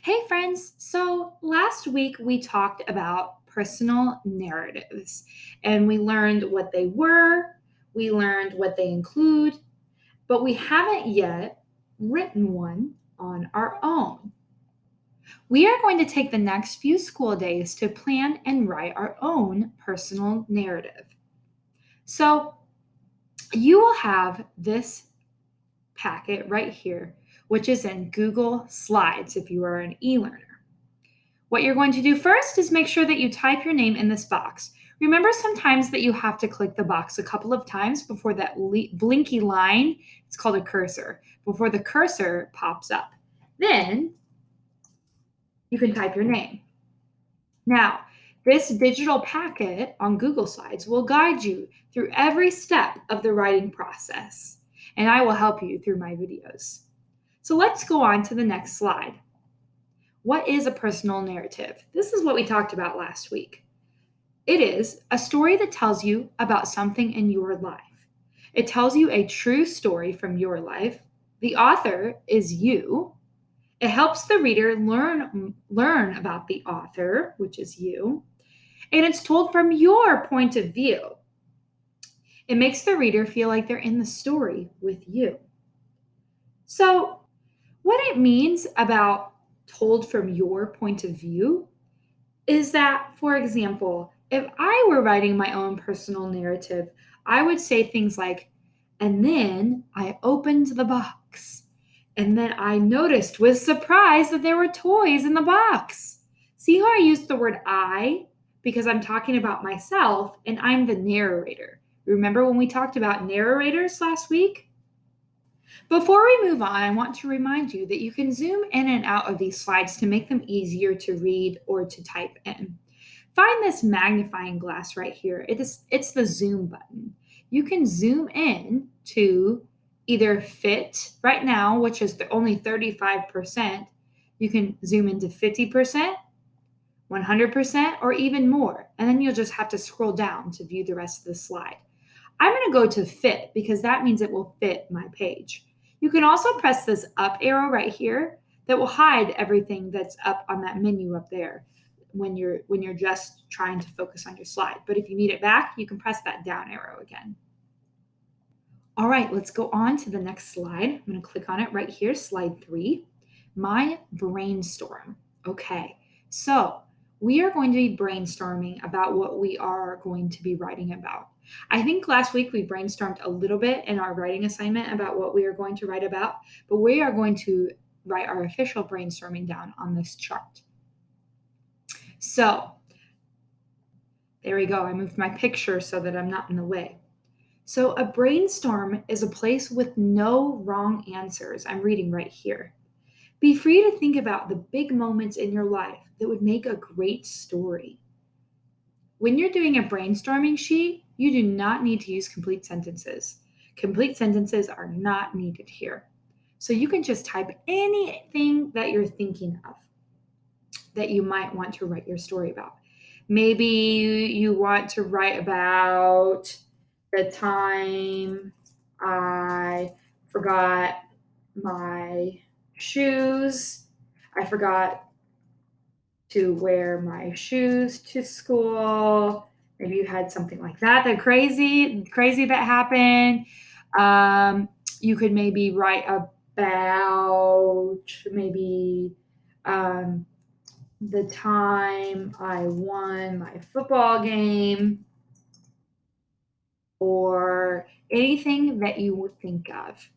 Hey, friends. So last week we talked about personal narratives and we learned what they were, we learned what they include, but we haven't yet written one on our own. We are going to take the next few school days to plan and write our own personal narrative. So you will have this packet right here, which is in Google Slides if you are an e learner. What you're going to do first is make sure that you type your name in this box. Remember sometimes that you have to click the box a couple of times before that blinky line, it's called a cursor, before the cursor pops up. Then you can type your name. Now, this digital packet on Google Slides will guide you through every step of the writing process, and I will help you through my videos. So let's go on to the next slide. What is a personal narrative? This is what we talked about last week. It is a story that tells you about something in your life. It tells you a true story from your life. The author is you. It helps the reader learn about the author, which is you, and it's told from your point of view. It makes the reader feel like they're in the story with you. So, what it means about told from your point of view is that, for example, if I were writing my own personal narrative, I would say things like, and then I opened the box. And then I noticed with surprise that there were toys in the box. See how I used the word I? Because I'm talking about myself and I'm the narrator. Remember when we talked about narrators last week? Before we move on, I want to remind you that you can zoom in and out of these slides to make them easier to read or to type in. Find this magnifying glass right here. It's the zoom button. You can zoom in to either fit right now, which is only 35%. You can zoom into 50%, 100%, or even more. And then you'll just have to scroll down to view the rest of the slide. I'm going to go to fit because that means it will fit my page. You can also press this up arrow right here that will hide everything that's up on that menu up there when you're just trying to focus on your slide. But if you need it back, you can press that down arrow again. All right, let's go on to the next slide. I'm going to click on it right here, slide 3, my brainstorm. Okay, so we are going to be brainstorming about what we are going to be writing about. I think last week we brainstormed a little bit in our writing assignment about what we are going to write about, but we are going to write our official brainstorming down on this chart. So there we go. I moved my picture so that I'm not in the way. So a brainstorm is a place with no wrong answers. I'm reading right here. Be free to think about the big moments in your life that would make a great story. When you're doing a brainstorming sheet, you do not need to use complete sentences. Complete sentences are not needed here. So you can just type anything that you're thinking of that you might want to write your story about. Maybe you want to write about the time I forgot my shoes. I forgot to wear my shoes to school. Maybe you had something like that, crazy that happened. You could maybe write about maybe the time I won my football game or anything that you would think of.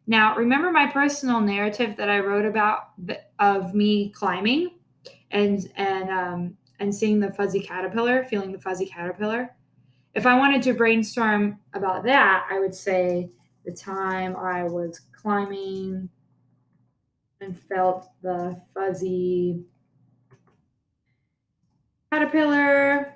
Now, remember my personal narrative that I wrote about of me climbing and seeing the fuzzy caterpillar, feeling the fuzzy caterpillar. If I wanted to brainstorm about that, I would say the time I was climbing and felt the fuzzy caterpillar.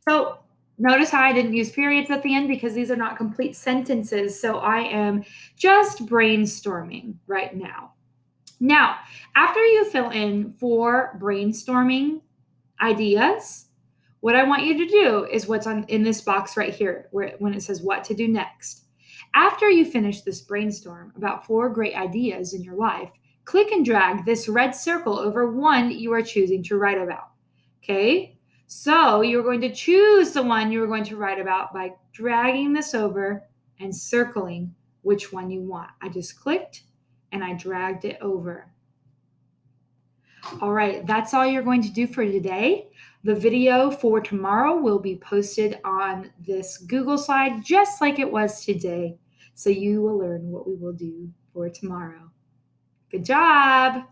So notice how I didn't use periods at the end because these are not complete sentences. So I am just brainstorming right now. Now, after you fill in 4 brainstorming ideas, what I want you to do is what's on in this box right here, when it says what to do next. After you finish this brainstorm about 4 great ideas in your life, click and drag this red circle over one you are choosing to write about. Okay, so you're going to choose the one you're going to write about by dragging this over and circling which one you want. I just clicked and I dragged it over. All right, that's all you're going to do for today. The video for tomorrow will be posted on this Google slide just like it was today. So you will learn what we will do for tomorrow. Good job.